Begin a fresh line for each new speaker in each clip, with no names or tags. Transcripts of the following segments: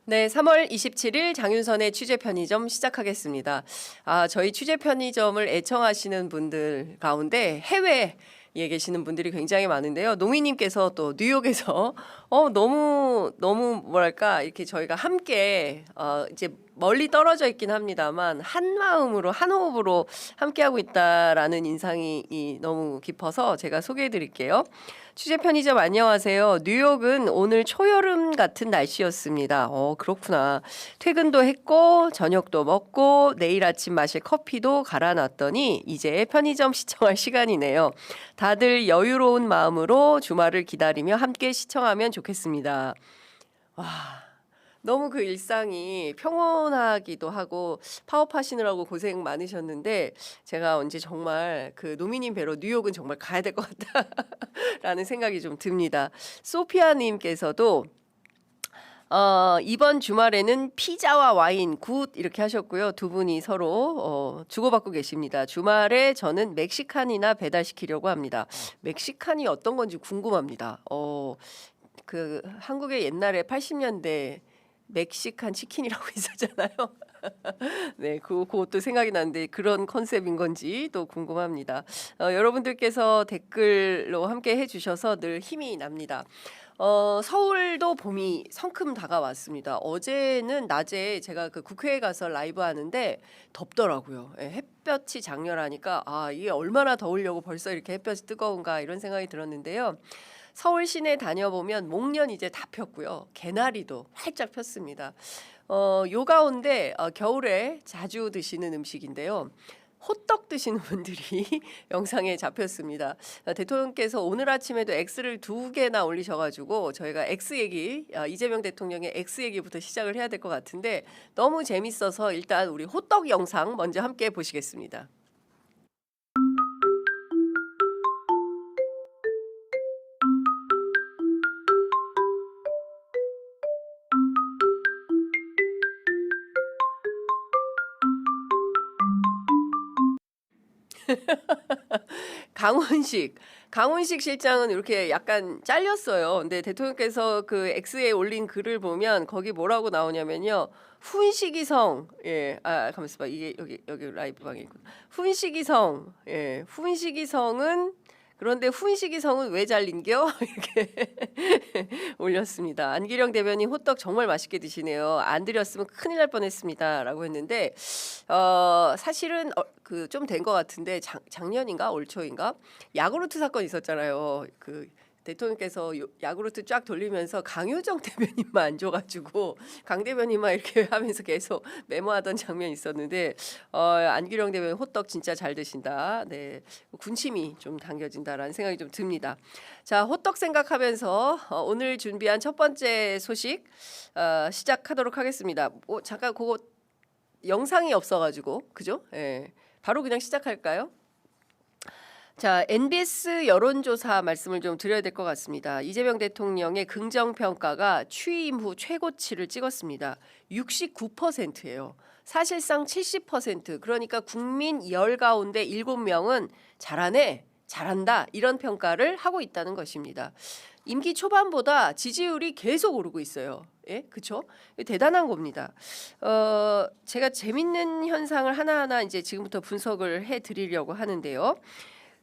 네, 3월 27일 장윤선의 취재 편의점 시작하겠습니다. 저희 취재 편의점을 애청하시는 분들 가운데 해외에 계시는 분들이 굉장히 많은데요. 노미님께서 또 뉴욕에서 너무 뭐랄까 이렇게 저희가 함께 이제 멀리 떨어져 있긴 합니다만 한 마음으로 한 호흡으로 함께하고 있다라는 인상이 너무 깊어서 제가 소개해 드릴게요. 취재 편의점 안녕하세요. 뉴욕은 오늘 초여름 같은 날씨였습니다. 그렇구나. 퇴근도 했고 저녁도 먹고 내일 아침 마실 커피도 갈아놨더니 이제 편의점 시청할 시간이네요. 다들 여유로운 마음으로 주말을 기다리며 함께 시청하면 좋겠습니다. 와, 너무 그 일상이 평온하기도 하고 파업하시느라고 고생 많으셨는데 제가 언제 정말 그 노미님 뵈러 뉴욕은 정말 가야 될 것 같다라는 생각이 좀 듭니다. 소피아님께서도 이번 주말에는 피자와 와인 굿 이렇게 하셨고요. 두 분이 서로 주고받고 계십니다. 주말에 저는 멕시칸이나 배달시키려고 합니다. 멕시칸이 어떤 건지 궁금합니다. 그 한국의 옛날에 80년대 멕시칸 치킨이라고 있었잖아요. 네, 그것도 생각이 나는데 그런 컨셉인 건지 또 궁금합니다. 여러분들께서 댓글로 함께 해주셔서 늘 힘이 납니다. 서울도 봄이 성큼 다가왔습니다. 어제는 낮에 제가 그 국회에 가서 라이브 하는데 덥더라고요. 햇볕이 장렬하니까 이게 얼마나 더우려고 벌써 이렇게 햇볕이 뜨거운가 이런 생각이 들었는데요. 서울 시내 다녀보면 목련 이제 다 폈고요. 개나리도 활짝 폈습니다. 요 가운데 겨울에 자주 드시는 음식인데요. 호떡 드시는 분들이 영상에 잡혔습니다. 대통령께서 오늘 아침에도 X를 2개나 올리셔가지고 저희가 X 얘기, 이재명 대통령의 X 얘기부터 시작을 해야 될 것 같은데 너무 재밌어서 일단 우리 호떡 영상 먼저 함께 보시겠습니다. 강훈식 실장은 이렇게 약간 잘렸어요. 근데 대통령께서 그 X에 올린 글을 보면 거기 뭐라고 나오냐면요. 훈식이성, 가만있어 봐. 이게 여기 라이브 방이고. 훈식이성, 훈식이성은 그런데 훈식이성은 왜 잘린겨? 이렇게 올렸습니다. 안기령 대변인 호떡 정말 맛있게 드시네요. 안 드렸으면 큰일 날 뻔했습니다라고 했는데 사실은 그 좀 된 것 같은데 작년인가 올 초인가 야구르트 사건 있었잖아요. 그 대통령께서 야구르트 쫙 돌리면서 강효정 대변인만 안 줘가지고 강 대변인만 이렇게 하면서 계속 메모하던 장면이 있었는데 안기령 대변인 호떡 진짜 잘 드신다. 네, 군침이 좀 당겨진다라는 생각이 좀 듭니다. 자, 호떡 생각하면서 오늘 준비한 첫 번째 소식 시작하도록 하겠습니다. 잠깐 그거 영상이 없어가지고 그죠? 바로 그냥 시작할까요? 자, NBS 여론조사 말씀을 좀 드려야 될 것 같습니다. 이재명 대통령의 긍정평가가 취임 후 최고치를 찍었습니다. 69%예요. 사실상 70%. 그러니까 국민 10 가운데 7명은 잘하네, 잘한다 이런 평가를 하고 있다는 것입니다. 임기 초반보다 지지율이 계속 오르고 있어요. 그렇죠? 대단한 겁니다. 제가 재밌는 현상을 하나하나 이제 지금부터 분석을 해드리려고 하는데요.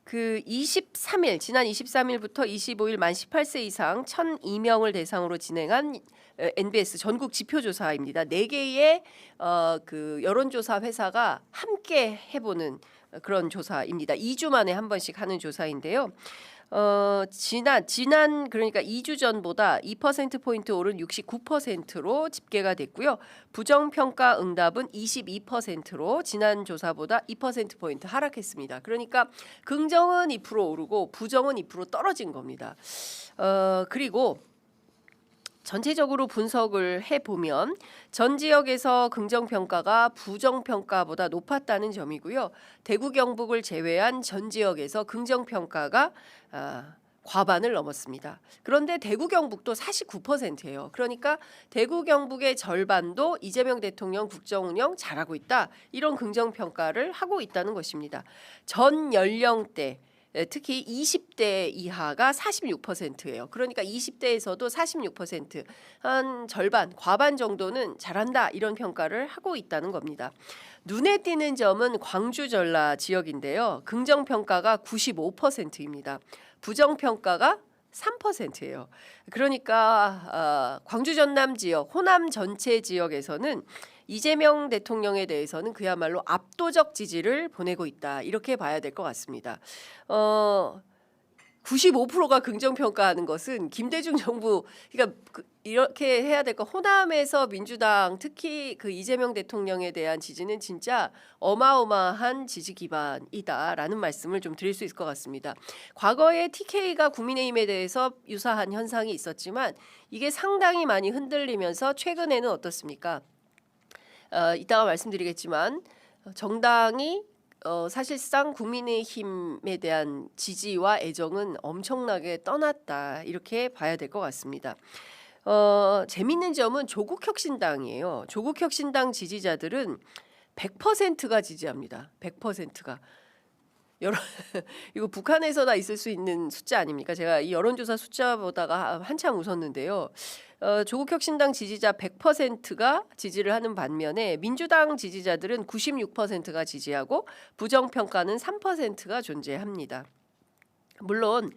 그 23일 지난 23일부터 25일 만 18세 이상 1,002명을 대상으로 진행한 NBS 전국 지표조사입니다. 4개의 그 여론조사 회사가 함께 해보는 그런 조사입니다. 2주 만에 한 번씩 하는 조사인데요. 지난 그러니까 2주 전보다 2%포인트 오른 69%로 집계가 됐고요. 부정평가 응답은 22%로 지난 조사보다 2%포인트 하락했습니다. 그러니까 긍정은 2% 오르고 부정은 2% 떨어진 겁니다. 그리고 전체적으로 분석을 해보면 전 지역에서 긍정평가가 부정평가보다 높았다는 점이고요. 대구 경북을 제외한 전 지역에서 긍정평가가 과반을 넘었습니다. 그런데 대구 경북도 49%예요. 그러니까 대구 경북의 절반도 이재명 대통령 국정운영 잘하고 있다. 이런 긍정평가를 하고 있다는 것입니다. 전 연령대 특히 20대 이하가 46%예요. 그러니까 20대에서도 46%, 한 절반, 과반 정도는 잘한다 이런 평가를 하고 있다는 겁니다. 눈에 띄는 점은 광주 전라 지역인데요. 긍정 평가가 95%입니다. 부정 평가가 3%예요. 그러니까 광주 전남 지역, 호남 전체 지역에서는 이재명 대통령에 대해서는 그야말로 압도적 지지를 보내고 있다. 이렇게 봐야 될 것 같습니다. 95%가 긍정평가하는 것은 김대중 정부, 그러니까 이렇게 해야 될 거, 호남에서 민주당 특히 그 이재명 대통령에 대한 지지는 진짜 어마어마한 지지 기반이다라는 말씀을 좀 드릴 수 있을 것 같습니다. 과거에 TK가 국민의힘에 대해서 유사한 현상이 있었지만 이게 상당히 많이 흔들리면서 최근에는 어떻습니까? 이따가 말씀드리겠지만 정당이 사실상 국민의힘에 대한 지지와 애정은 엄청나게 떠났다 이렇게 봐야 될 것 같습니다. 재밌는 점은 조국혁신당이에요. 조국혁신당 지지자들은 100%가 지지합니다. 100%가. 이거 북한에서나 있을 수 있는 숫자 아닙니까? 제가 이 여론조사 숫자 보다가 한참 웃었는데요. 조국혁신당 지지자 100%가 지지를 하는 반면에 민주당 지지자들은 96%가 지지하고 부정평가는 3%가 존재합니다. 물론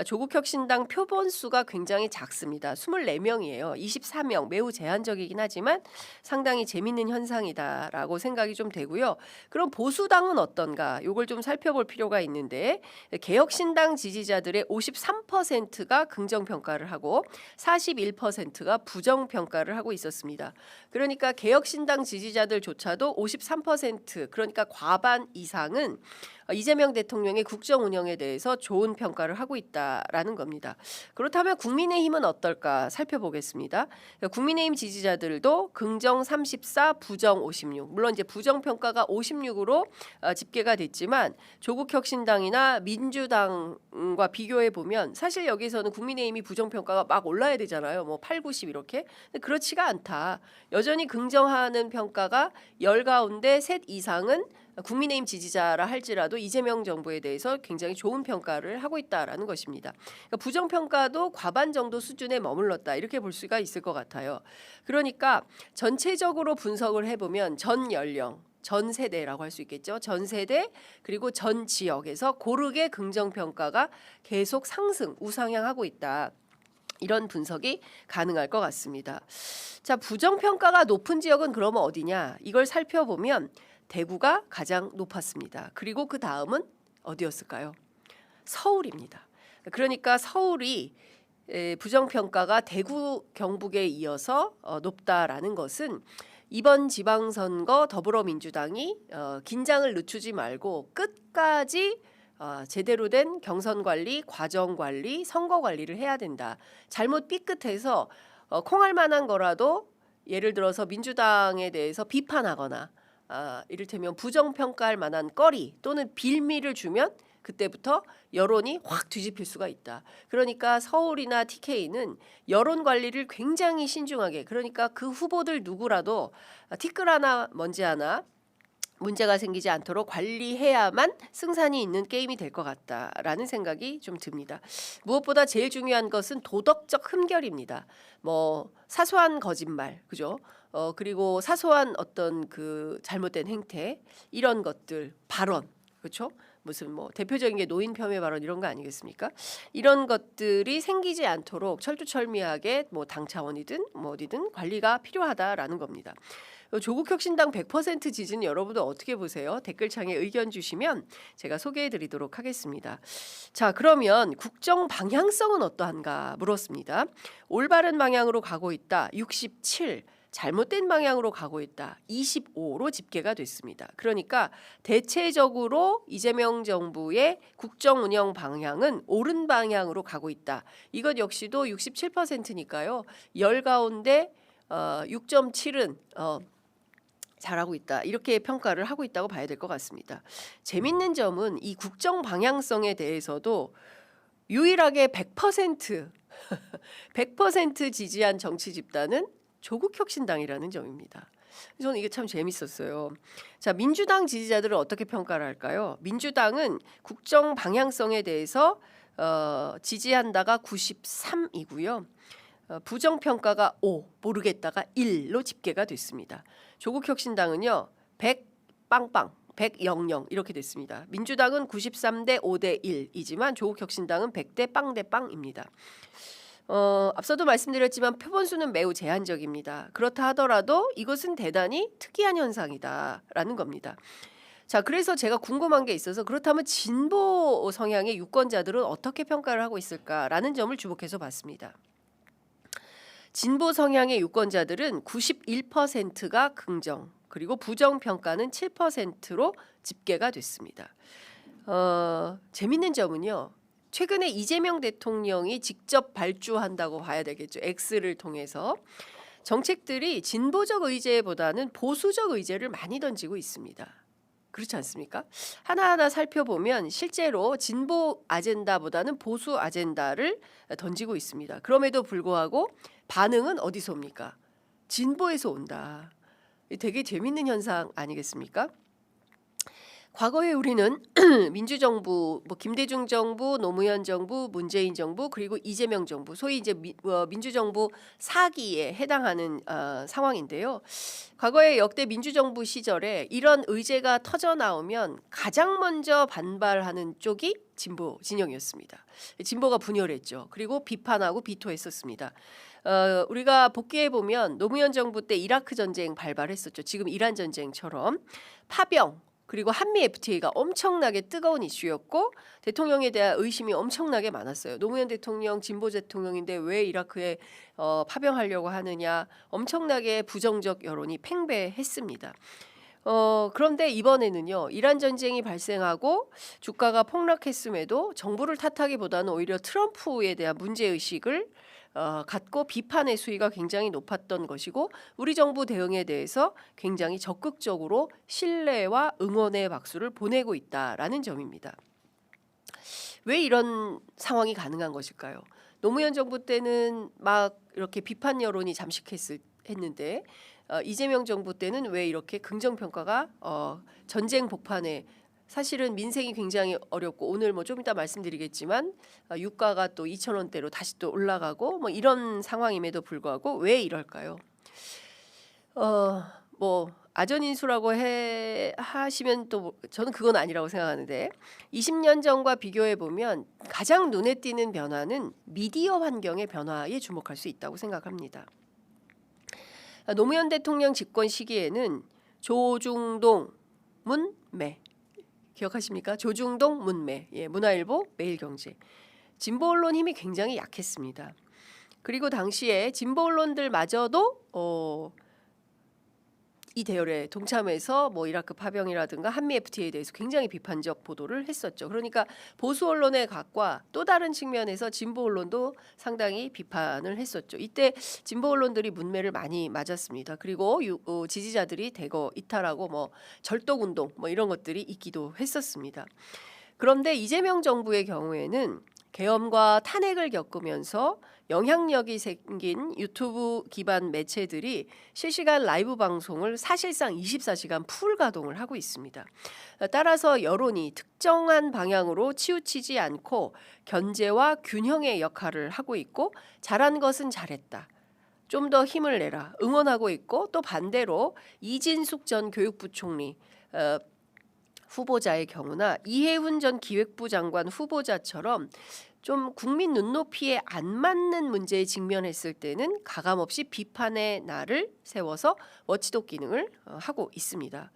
조국혁신당 표본 수가 굉장히 작습니다. 24명이에요. 24명 매우 제한적이긴 하지만 상당히 재밌는 현상이다라고 생각이 좀 되고요. 그럼 보수당은 어떤가? 이걸 좀 살펴볼 필요가 있는데 개혁신당 지지자들의 53%가 긍정평가를 하고 41%가 부정평가를 하고 있었습니다. 그러니까 개혁신당 지지자들조차도 53% 그러니까 과반 이상은 이재명 대통령의 국정 운영에 대해서 좋은 평가를 하고 있다라는 겁니다. 그렇다면 국민의힘은 어떨까 살펴보겠습니다. 국민의힘 지지자들도 긍정 34, 부정 56. 물론 이제 부정 평가가 56으로 집계가 됐지만 조국혁신당이나 민주당과 비교해 보면 사실 여기서는 국민의힘이 부정 평가가 막 올라야 되잖아요. 뭐 8, 90 이렇게. 근데 그렇지가 않다. 여전히 긍정하는 평가가 10 가운데 셋 이상은 국민의힘 지지자라 할지라도 이재명 정부에 대해서 굉장히 좋은 평가를 하고 있다라는 것입니다. 그러니까 부정평가도 과반 정도 수준에 머물렀다 이렇게 볼 수가 있을 것 같아요. 그러니까 전체적으로 분석을 해보면 전 연령, 전 세대라고 할 수 있겠죠. 전 세대 그리고 전 지역에서 고르게 긍정평가가 계속 상승, 우상향하고 있다. 이런 분석이 가능할 것 같습니다. 자, 부정평가가 높은 지역은 그러면 어디냐? 이걸 살펴보면 대구가 가장 높았습니다. 그리고 그 다음은 어디였을까요? 서울입니다. 그러니까 서울이 부정평가가 대구, 경북에 이어서 높다라는 것은 이번 지방선거 더불어민주당이 긴장을 늦추지 말고 끝까지 제대로 된 경선관리, 과정관리, 선거관리를 해야 된다. 잘못 삐끗해서 콩할 만한 거라도 예를 들어서 민주당에 대해서 비판하거나 이를테면 부정평가할 만한 거리 또는 빌미를 주면 그때부터 여론이 확 뒤집힐 수가 있다. 그러니까 서울이나 TK는 여론 관리를 굉장히 신중하게 그러니까 그 후보들 누구라도 티끌 하나 먼지 하나 문제가 생기지 않도록 관리해야만 승산이 있는 게임이 될 것 같다라는 생각이 좀 듭니다. 무엇보다 제일 중요한 것은 도덕적 흠결입니다. 뭐 사소한 거짓말, 그죠? 그리고 사소한 어떤 그 잘못된 행태 이런 것들 발언, 그렇죠? 무슨 뭐 대표적인 게 노인 폄훼 발언 이런 거 아니겠습니까? 이런 것들이 생기지 않도록 철두철미하게 뭐 당 차원이든 뭐 어디든 관리가 필요하다라는 겁니다. 조국혁신당 100% 지지는 여러분들 어떻게 보세요? 댓글창에 의견 주시면 제가 소개해드리도록 하겠습니다. 자, 그러면 국정 방향성은 어떠한가 물었습니다. 올바른 방향으로 가고 있다. 67. 잘못된 방향으로 가고 있다. 25로 집계가 됐습니다. 그러니까 대체적으로 이재명 정부의 국정 운영 방향은 옳은 방향으로 가고 있다. 이것 역시도 67%니까요. 10 가운데 6.7은 잘하고 있다. 이렇게 평가를 하고 있다고 봐야 될 것 같습니다. 재밌는 점은 이 국정 방향성에 대해서도 유일하게 100% 100% 지지한 정치 집단은 조국혁신당이라는 점입니다. 저는 이게 참 재밌었어요. 자, 민주당 지지자들은 어떻게 평가를 할까요? 민주당은 국정 방향성에 대해서 지지한다가 93이고요. 부정평가가 5, 모르겠다가 1로 집계가 됐습니다. 조국혁신당은요 100 빵빵 100 이렇게 됐습니다. 민주당은 93대 5대 1이지만 조국혁신당은 100대 빵대 빵입니다. 앞서도 말씀드렸지만 표본수는 매우 제한적입니다. 그렇다 하더라도 이것은 대단히 특이한 현상이다라는 겁니다. 자, 그래서 제가 궁금한 게 있어서 그렇다면 진보 성향의 유권자들은 어떻게 평가를 하고 있을까라는 점을 주목해서 봤습니다. 진보 성향의 유권자들은 91%가 긍정, 그리고 부정 평가는 7%로 집계가 됐습니다. 재밌는 점은요. 최근에 이재명 대통령이 직접 발주한다고 봐야 되겠죠. X를 통해서 정책들이 진보적 의제보다는 보수적 의제를 많이 던지고 있습니다. 그렇지 않습니까? 하나하나 살펴보면 실제로 진보 아젠다보다는 보수 아젠다를 던지고 있습니다. 그럼에도 불구하고 반응은 어디서 옵니까? 진보에서 온다. 되게 재밌는 현상 아니겠습니까? 과거에 우리는 민주정부, 뭐 김대중 정부, 노무현 정부, 문재인 정부, 그리고 이재명 정부, 소위 이제 민주정부 4기에 해당하는 상황인데요. 과거에 역대 민주정부 시절에 이런 의제가 터져 나오면 가장 먼저 반발하는 쪽이 진보 진영이었습니다. 진보가 분열했죠. 그리고 비판하고 비토했었습니다. 우리가 복귀해 보면 노무현 정부 때 이라크 전쟁 발발했었죠. 지금 이란 전쟁처럼 파병 그리고 한미 FTA가 엄청나게 뜨거운 이슈였고 대통령에 대한 의심이 엄청나게 많았어요. 노무현 대통령 진보 대통령인데 왜 이라크에 파병하려고 하느냐, 엄청나게 부정적 여론이 팽배했습니다. 그런데 이번에는요. 이란 전쟁이 발생하고 주가가 폭락했음에도 정부를 탓하기보다는 오히려 트럼프에 대한 문제의식을 갖고 비판의 수위가 굉장히 높았던 것이고 우리 정부 대응에 대해서 굉장히 적극적으로 신뢰와 응원의 박수를 보내고 있다라는 점입니다. 왜 이런 상황이 가능한 것일까요? 노무현 정부 때는 막 이렇게 비판 여론이 잠식했는데 이재명 정부 때는 왜 이렇게 긍정평가가 전쟁 복판에 사실은 민생이 굉장히 어렵고 오늘 뭐 좀 이따 말씀드리겠지만 유가가 또 2,000원대로 다시 또 올라가고 뭐 이런 상황임에도 불구하고 왜 이럴까요? 뭐 아전인수라고 하시면 또 저는 그건 아니라고 생각하는데 20년 전과 비교해 보면 가장 눈에 띄는 변화는 미디어 환경의 변화에 주목할 수 있다고 생각합니다. 노무현 대통령 집권 시기에는 조중동 문매 기억하십니까? 조중동 문매, 문화일보, 매일경제. 진보 언론 힘이 굉장히 약했습니다. 그리고 당시에 진보 언론들마저도 이 대열에 동참해서 뭐 이라크 파병이라든가 한미 FTA에 대해서 굉장히 비판적 보도를 했었죠. 그러니까 보수 언론의 각과 또 다른 측면에서 진보 언론도 상당히 비판을 했었죠. 이때 진보 언론들이 문매를 많이 맞았습니다. 그리고 지지자들이 대거 이탈하고 뭐 절독운동 뭐 이런 것들이 있기도 했었습니다. 그런데 이재명 정부의 경우에는 계엄과 탄핵을 겪으면서 영향력이 생긴 유튜브 기반 매체들이 실시간 라이브 방송을 사실상 24시간 풀 가동을 하고 있습니다. 따라서 여론이 특정한 방향으로 치우치지 않고 견제와 균형의 역할을 하고 있고 잘한 것은 잘했다. 좀 더 힘을 내라. 응원하고 있고 또 반대로 이진숙 전 교육부 총리 후보자의 경우나 이해훈 전 기획부 장관 후보자처럼 좀 국민 눈높이에 안 맞는 문제에 직면했을 때는 가감없이 비판의 날을 세워서 워치독 기능을 하고 있습니다.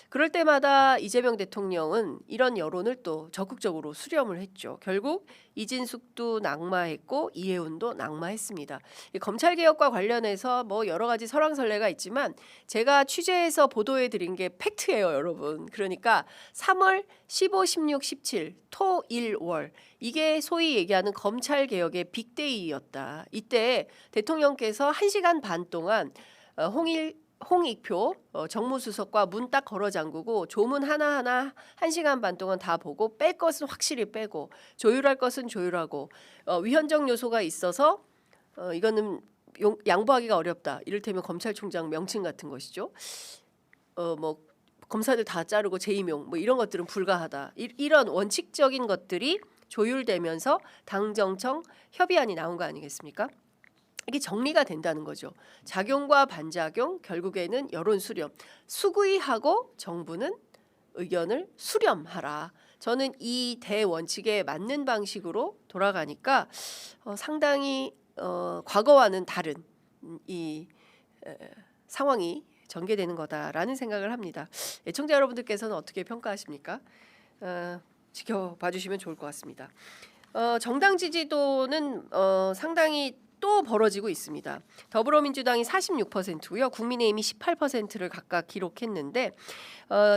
그럴 때마다 이재명 대통령은 이런 여론을 또 적극적으로 수렴을 했죠. 결국 이진숙도 낙마했고 이해훈도 낙마했습니다. 검찰개혁과 관련해서 뭐 여러 가지 설왕설래가 있지만 제가 취재해서 보도해드린 게 팩트예요, 여러분. 그러니까 3월 15, 16, 17 토, 일, 월 이게 소위 얘기하는 검찰개혁의 빅데이였다. 이때 대통령께서 1시간 반 동안 홍익표 정무수석과 문 딱 걸어 잠그고 조문 하나하나 1시간 반 동안 다 보고 뺄 것은 확실히 빼고 조율할 것은 조율하고 위헌적 요소가 있어서 이거는 양보하기가 어렵다. 이를테면 검찰총장 명칭 같은 것이죠. 뭐 검사들 다 자르고 재임용 뭐 이런 것들은 불가하다. 이런 원칙적인 것들이 조율되면서 당정청 협의안이 나온 거 아니겠습니까? 이게 정리가 된다는 거죠. 작용과 반작용, 결국에는 여론 수렴. 수구이하고 정부는 의견을 수렴하라. 저는 이 대원칙에 맞는 방식으로 돌아가니까 상당히 과거와는 다른 이 상황이 전개되는 거다라는 생각을 합니다. 애청자 여러분들께서는 어떻게 평가하십니까? 지켜봐 주시면 좋을 것 같습니다. 정당 지지도는 상당히 또 벌어지고 있습니다. 더불어민주당이 46%고요. 국민의힘이 18%를 각각 기록했는데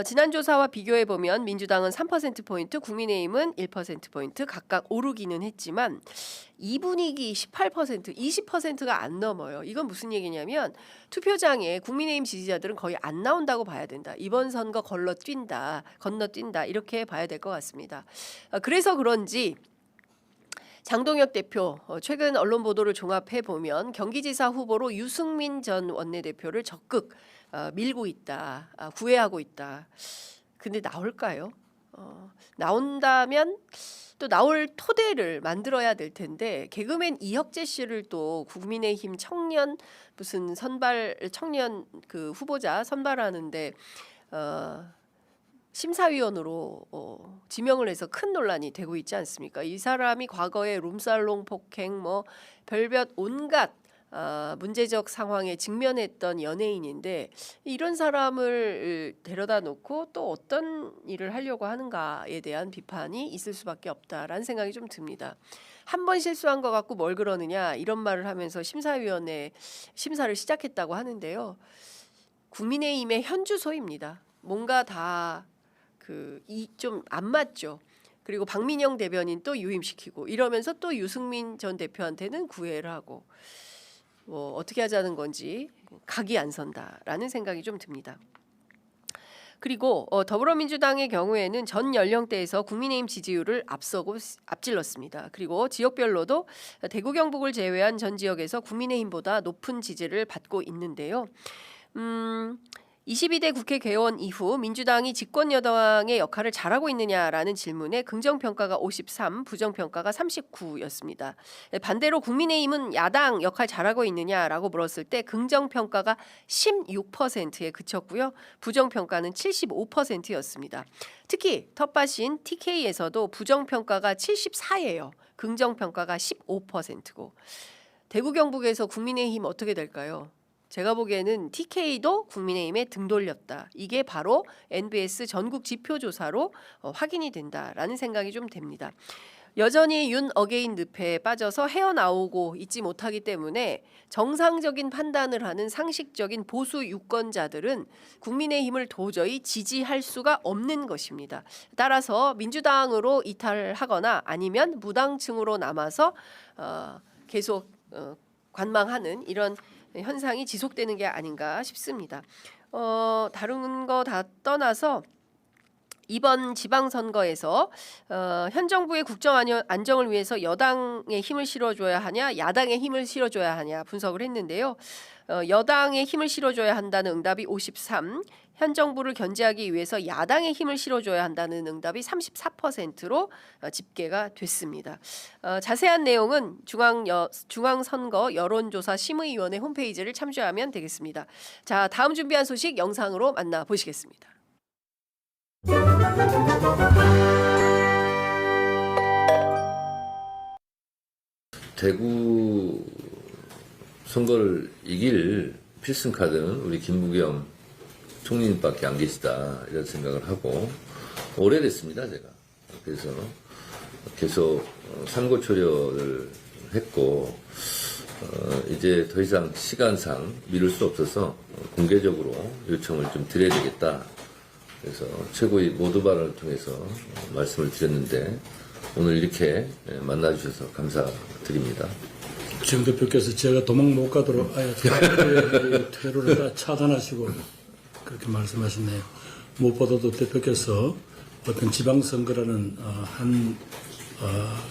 지난 조사와 비교해 보면 민주당은 3%포인트, 국민의힘은 1%포인트 각각 오르기는 했지만 이 분위기 18%, 20%가 안 넘어요. 이건 무슨 얘기냐면 투표장에 국민의힘 지지자들은 거의 안 나온다고 봐야 된다. 이번 선거 건너뛴다 이렇게 봐야 될 것 같습니다. 그래서 그런지 장동혁 대표 최근 언론 보도를 종합해 보면 경기지사 후보로 유승민 전 원내대표를 적극 밀고 있다, 구애하고 있다. 근데 나올까요? 나온다면 또 나올 토대를 만들어야 될 텐데 개그맨 이혁재 씨를 또 국민의힘 청년 무슨 청년 그 후보자 선발하는데 심사위원으로 지명을 해서 큰 논란이 되고 있지 않습니까? 이 사람이 과거에 룸살롱 폭행 뭐 별별 온갖 문제적 상황에 직면했던 연예인인데 이런 사람을 데려다 놓고 또 어떤 일을 하려고 하는가에 대한 비판이 있을 수밖에 없다라는 생각이 좀 듭니다. 한 번 실수한 것 같고 뭘 그러느냐 이런 말을 하면서 심사위원회 심사를 시작했다고 하는데요. 국민의힘의 현주소입니다. 뭔가 다 좀 안 맞죠. 그리고 박민영 대변인 또 유임시키고 이러면서 또 유승민 전 대표한테는 구애를 하고 뭐 어떻게 하자는 건지 각이 안 선다라는 생각이 좀 듭니다. 그리고 더불어민주당의 경우에는 전 연령대에서 국민의힘 지지율을 앞질렀습니다. 그리고 지역별로도 대구 경북을 제외한 전 지역에서 국민의힘보다 높은 지지를 받고 있는데요. 22대 국회 개원 이후 민주당이 집권 여당의 역할을 잘하고 있느냐라는 질문에 긍정평가가 53, 부정평가가 39였습니다. 반대로 국민의힘은 야당 역할 잘하고 있느냐라고 물었을 때 긍정평가가 16%에 그쳤고요. 부정평가는 75%였습니다. 특히 텃밭인 TK에서도 부정평가가 74예요. 긍정평가가 15%고 대구 경북에서 국민의힘 어떻게 될까요? 제가 보기에는 TK도 국민의힘에 등 돌렸다. 이게 바로 NBS 전국 지표조사로 확인이 된다라는 생각이 좀 됩니다. 여전히 윤 어게인 늪에 빠져서 헤어나오고 있지 못하기 때문에 정상적인 판단을 하는 상식적인 보수 유권자들은 국민의힘을 도저히 지지할 수가 없는 것입니다. 따라서 민주당으로 이탈하거나 아니면 무당층으로 남아서 계속 관망하는 이런 현상이 지속되는 게 아닌가 싶습니다. 다른 거 다 떠나서 이번 지방선거에서 현 정부의 국정 안정을 위해서 여당의 힘을 실어줘야 하냐 야당의 힘을 실어줘야 하냐 분석을 했는데요. 여당의 힘을 실어줘야 한다는 응답이 53, 현 정부를 견제하기 위해서 야당의 힘을 실어줘야 한다는 응답이 34%로 집계가 됐습니다. 자세한 내용은 중앙선거 여론조사 심의위원회 홈페이지를 참조하면 되겠습니다. 자, 다음 준비한 소식 영상으로 만나보시겠습니다.
대구 선거를 이길 필승카드는 우리 김부겸 총리님밖에 안 계시다 이런 생각을 하고 오래됐습니다 제가. 그래서 계속 삼고초려를 했고 이제 더 이상 시간상 미룰 수 없어서 공개적으로 요청을 좀 드려야 되겠다. 그래서 최고위 모두발언을 통해서 말씀을 드렸는데 오늘 이렇게 만나주셔서 감사드립니다.
정 대표께서 제가 도망 못 가도록 아예 퇴로를 다 차단하시고 그렇게 말씀하셨네요. 무엇보다도 대표께서 어떤 지방선거라는 한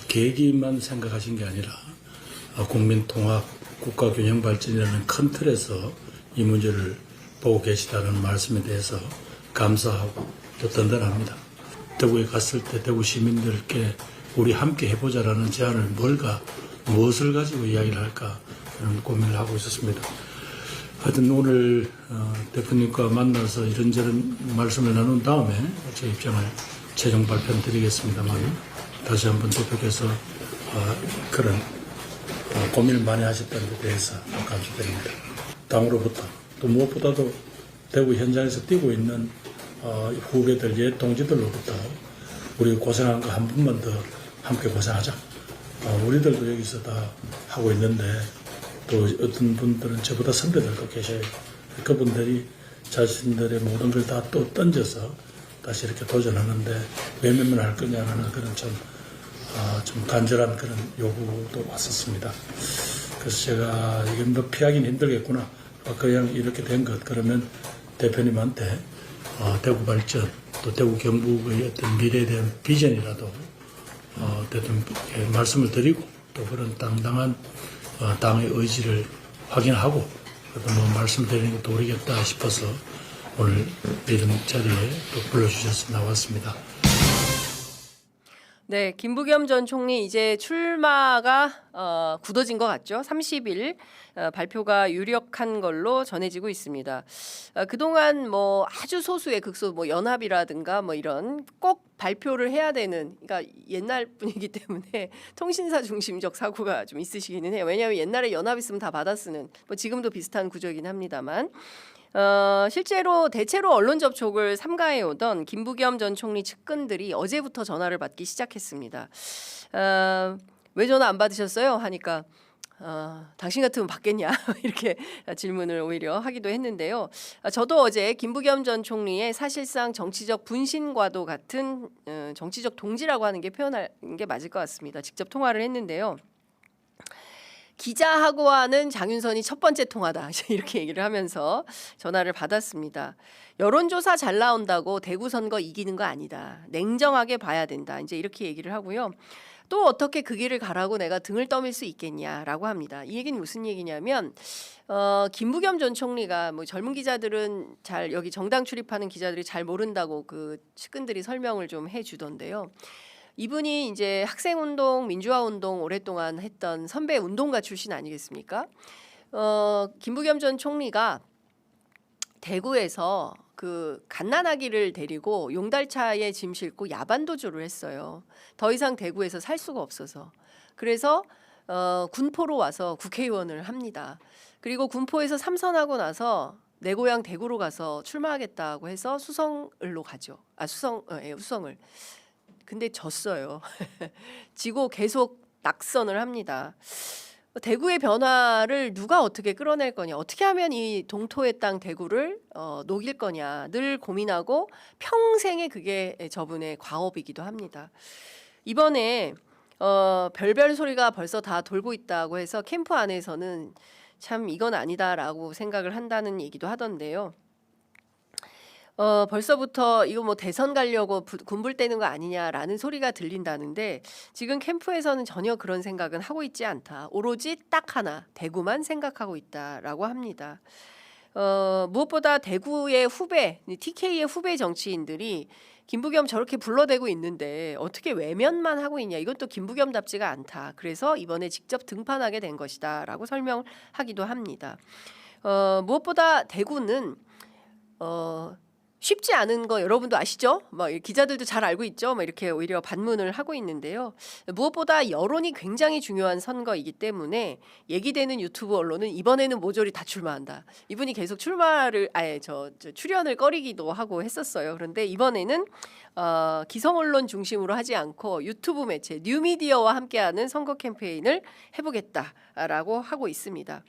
계기만 생각하신 게 아니라 국민 통합, 국가 균형 발전이라는 큰 틀에서 이 문제를 보고 계시다는 말씀에 대해서 감사하고 또 든든합니다. 대구에 갔을 때 대구 시민들께 우리 함께 해보자라는 제안을 무엇을 가지고 이야기를 할까 그런 고민을 하고 있었습니다. 하여튼 오늘 대표님과 만나서 이런저런 말씀을 나눈 다음에 제 입장을 최종 발표를 드리겠습니다만 다시 한번 대표께서 그런 고민을 많이 하셨다는 데 대해서 감사드립니다. 당으로부터 또 무엇보다도 대구 현장에서 뛰고 있는 후배들 옛 동지들로부터 우리 고생한 거 한 번만 더 함께 고생하자. 우리들도 여기서 다 하고 있는데 또 어떤 분들은 저보다 선배들도 계셔요. 그분들이 자신들의 모든 걸 다 또 던져서 다시 이렇게 도전하는데 외면을 할 거냐라는 그런 좀 간절한 그런 요구도 왔었습니다. 그래서 제가 이게 뭐 피하기는 힘들겠구나. 그냥 이렇게 된 것 그러면 대표님한테 대구 발전 또 대구 경북의 어떤 미래에 대한 비전이라도 대통령께 말씀을 드리고 또 그런 당당한 당의 의지를 확인하고 그래도 뭐 말씀드리는 것도 옳겠다 싶어서 오늘 이런 자리에 또 불러주셔서 나왔습니다.
네, 김부겸 전 총리 이제 출마가 굳어진 것 같죠. 30일 발표가 유력한 걸로 전해지고 있습니다. 그동안 뭐 아주 소수의 극소 뭐 연합이라든가 뭐 이런 꼭 발표를 해야 되는 그러니까 옛날 분이기 때문에 통신사 중심적 사고가 좀 있으시기는 해요. 왜냐하면 옛날에 연합 있으면 다 받아 쓰는 뭐 지금도 비슷한 구조이긴 합니다만 실제로 대체로 언론 접촉을 삼가해 오던 김부겸 전 총리 측근들이 어제부터 전화를 받기 시작했습니다. 왜 전화 안 받으셨어요? 하니까 당신 같으면 받겠냐 이렇게 질문을 오히려 하기도 했는데요. 저도 어제 김부겸 전 총리의 사실상 정치적 분신과도 같은 정치적 동지라고 하는 게 표현하는 게 맞을 것 같습니다. 직접 통화를 했는데요. 기자하고와는 장윤선이 첫 번째 통화다 이렇게 얘기를 하면서 전화를 받았습니다. 여론조사 잘 나온다고 대구 선거 이기는 거 아니다. 냉정하게 봐야 된다. 이제 이렇게 얘기를 하고요. 또 어떻게 그 길을 가라고 내가 등을 떠밀 수 있겠냐라고 합니다. 이 얘기는 무슨 얘기냐면 김부겸 전 총리가 뭐 젊은 기자들은 잘 여기 정당 출입하는 기자들이 잘 모른다고 그 측근들이 설명을 좀 해주던데요. 이분이 이제 학생운동, 민주화운동 오랫동안 했던 선배 운동가 출신 아니겠습니까? 김부겸 전 총리가 대구에서 그 갓난아기를 데리고 용달차에 짐 싣고 야반도주를 했어요. 더 이상 대구에서 살 수가 없어서. 그래서 군포로 와서 국회의원을 합니다. 그리고 군포에서 삼선하고 나서 내 고향 대구로 가서 출마하겠다고 해서 수성을로 가죠. 수성을. 근데 졌어요. 지고 계속 낙선을 합니다. 대구의 변화를 누가 어떻게 끌어낼 거냐, 어떻게 하면 이 동토의 땅 대구를 녹일 거냐 늘 고민하고 평생에 그게 저분의 과업이기도 합니다. 이번에 별별 소리가 벌써 다 돌고 있다고 해서 캠프 안에서는 참 이건 아니다라고 생각을 한다는 얘기도 하던데요. 벌써부터 이거 뭐 대선 가려고 군불대는 거 아니냐라는 소리가 들린다는데 지금 캠프에서는 전혀 그런 생각은 하고 있지 않다. 오로지 딱 하나 대구만 생각하고 있다라고 합니다. 무엇보다 대구의 후배, TK의 후배 정치인들이 김부겸 저렇게 불러대고 있는데 어떻게 외면만 하고 있냐. 이건 또 김부겸답지가 않다. 그래서 이번에 직접 등판하게 된 것이다 라고 설명하기도 합니다. 무엇보다 대구는 쉽지 않은 거 여러분도 아시죠? 막 기자들도 잘 알고 있죠. 막 이렇게 오히려 반문을 하고 있는데요. 무엇보다 여론이 굉장히 중요한 선거이기 때문에 얘기되는 유튜브 언론은 이번에는 모조리 다 출마한다. 이분이 계속 출마를 출연을 꺼리기도 하고 했었어요. 그런데 이번에는 기성 언론 중심으로 하지 않고 유튜브 매체 뉴미디어와 함께하는 선거 캠페인을 해보겠다라고 하고 있습니다.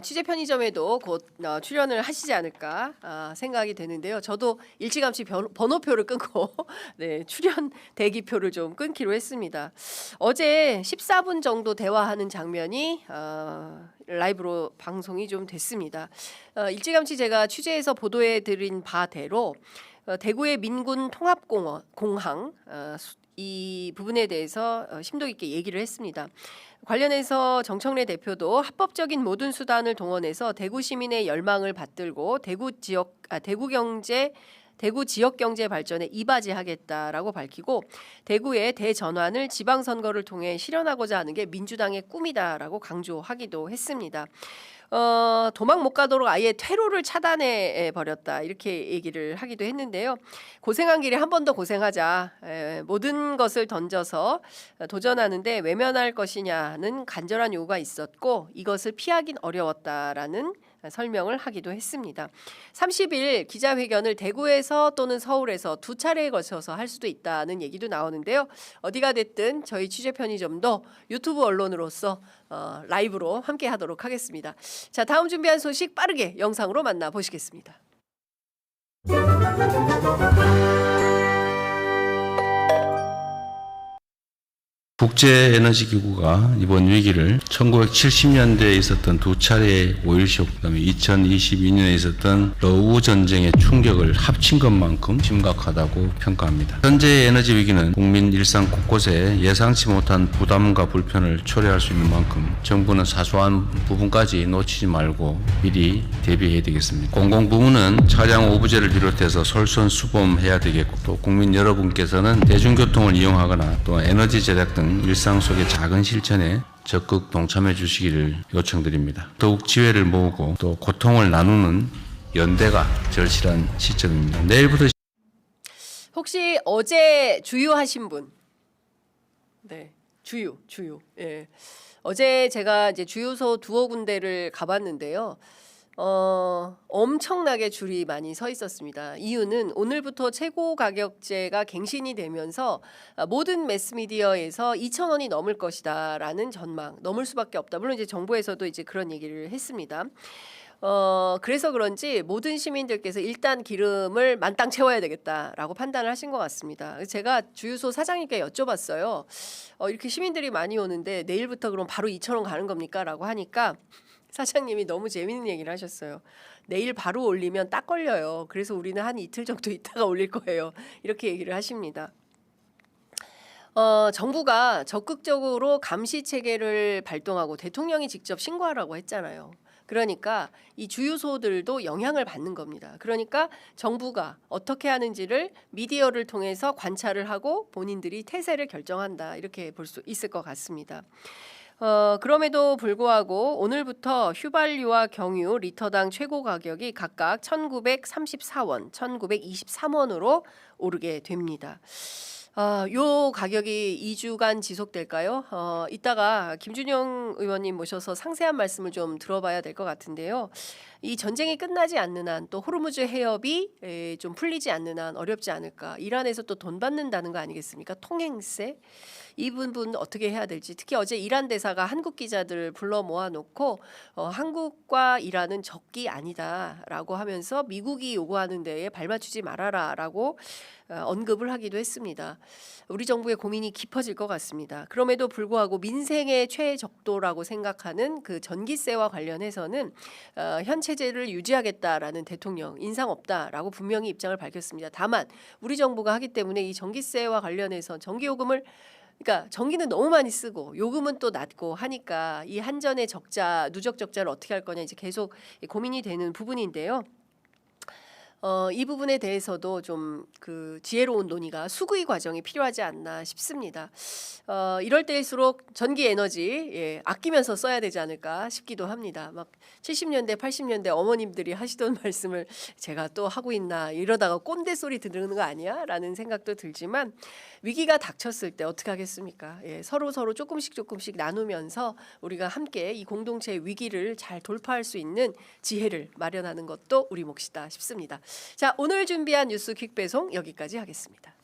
취재 편의점에도 곧 출연을 하시지 않을까 생각이 되는데요. 저도 일찌감치 번호표를 끊고 네, 출연 대기표를 좀 끊기로 했습니다. 어제 14분 정도 대화하는 장면이 라이브로 방송이 좀 됐습니다. 일찌감치 제가 취재해서 보도해드린 바대로 대구의 민군 통합공항 이 부분에 대해서 심도 있게 얘기를 했습니다. 관련해서 정청래 대표도 합법적인 모든 수단을 동원해서 대구 시민의 열망을 받들고 대구 지역 경제 발전에 이바지하겠다라고 밝히고 대구의 대전환을 지방선거를 통해 실현하고자 하는 게 민주당의 꿈이다라고 강조하기도 했습니다. 도망 못 가도록 아예 퇴로를 차단해 버렸다 이렇게 얘기를 하기도 했는데요. 고생한 길에 한 번 더 고생하자. 모든 것을 던져서 도전하는데 외면할 것이냐는 간절한 요구가 있었고 이것을 피하긴 어려웠다라는 설명을 하기도 했습니다. 30일 기자회견을 대구에서 또는 서울에서 두 차례에 걸쳐서 할 수도 있다는 얘기도 나오는데요. 어디가 됐든 저희 취재 편의점도 유튜브 언론으로서 라이브로 함께 하도록 하겠습니다. 자, 다음 준비한 소식 빠르게 영상으로 만나보시겠습니다.
국제에너지기구가 이번 위기를 1970년대에 있었던 두 차례의 오일쇼, 그다음에 2022년에 있었던 러우 전쟁의 충격을 합친 것만큼 심각하다고 평가합니다. 현재의 에너지 위기는 국민 일상 곳곳에 예상치 못한 부담과 불편을 초래할 수 있는 만큼 정부는 사소한 부분까지 놓치지 말고 미리 대비해야 되겠습니다. 공공부문은 차량 오부제를 비롯해서 솔선수범해야 되겠고 또 국민 여러분께서는 대중교통을 이용하거나 또 에너지 절약 등 일상 속의 작은 실천에 적극 동참해 주시기를 요청드립니다. 더욱 지혜를 모으고 또 고통을 나누는 연대가 절실한 시점입니다. 내일부터
혹시 어제 주유하신 분? 네, 주유. 예. 어제 제가 이제 주유소 두어 군데를 가봤는데요. 엄청나게 줄이 많이 서 있었습니다. 이유는 오늘부터 최고 가격제가 갱신이 되면서 모든 매스미디어에서 2,000원이 넘을 것이다라는 전망, 넘을 수밖에 없다. 물론 이제 정부에서도 이제 그런 얘기를 했습니다. 그래서 그런지 모든 시민들께서 일단 기름을 만땅 채워야 되겠다라고 판단을 하신 것 같습니다. 제가 주유소 사장님께 여쭤봤어요. 이렇게 시민들이 많이 오는데 내일부터 그럼 바로 2,000원 가는 겁니까? 라고 하니까 사장님이 너무 재밌는 얘기를 하셨어요. 내일 바로 올리면 딱 걸려요. 그래서 우리는 한 이틀 정도 있다가 올릴 거예요. 이렇게 얘기를 하십니다. 정부가 적극적으로 감시 체계를 발동하고 대통령이 직접 신고하라고 했잖아요. 그러니까 이 주유소들도 영향을 받는 겁니다. 그러니까 정부가 어떻게 하는지를 미디어를 통해서 관찰을 하고 본인들이 태세를 결정한다. 이렇게 볼 수 있을 것 같습니다. 그럼에도 불구하고 오늘부터 휘발유와 경유 리터당 최고 가격이 각각 1,934원, 1,923원으로 오르게 됩니다. 요 가격이 2주간 지속될까요? 이따가 김준영 의원님 모셔서 상세한 말씀을 좀 들어봐야 될 것 같은데요. 이 전쟁이 끝나지 않는 한 또 호르무즈 해협이 좀 풀리지 않는 한 어렵지 않을까. 이란에서 또 돈 받는다는 거 아니겠습니까? 통행세. 이 부분 어떻게 해야 될지. 특히 어제 이란 대사가 한국 기자들을 불러 모아놓고 한국과 이란은 적이 아니다라고 하면서 미국이 요구하는 데에 발맞추지 말아라라고 언급을 하기도 했습니다. 우리 정부의 고민이 깊어질 것 같습니다. 그럼에도 불구하고 민생의 최적도라고 생각하는 그 전기세와 관련해서는 현 체제를 유지하겠다라는 대통령 인상 없다라고 분명히 입장을 밝혔습니다. 다만 우리 정부가 하기 때문에 이 전기세와 관련해서 전기요금을 그러니까 전기는 너무 많이 쓰고 요금은 또 낮고 하니까 이 한전의 적자, 누적 적자를 어떻게 할 거냐 이제 계속 고민이 되는 부분인데요. 이 부분에 대해서도 좀 그 지혜로운 논의가 수구의 과정이 필요하지 않나 싶습니다. 이럴 때일수록 전기 에너지 아끼면서 써야 되지 않을까 싶기도 합니다. 막 70년대, 80년대 어머님들이 하시던 말씀을 제가 또 하고 있나 이러다가 꼰대 소리 들으는 거 아니야? 라는 생각도 들지만 위기가 닥쳤을 때 어떻게 하겠습니까? 서로 조금씩 나누면서 우리가 함께 이 공동체의 위기를 잘 돌파할 수 있는 지혜를 마련하는 것도 우리 몫이다 싶습니다. 자, 오늘 준비한 뉴스 퀵배송 여기까지 하겠습니다.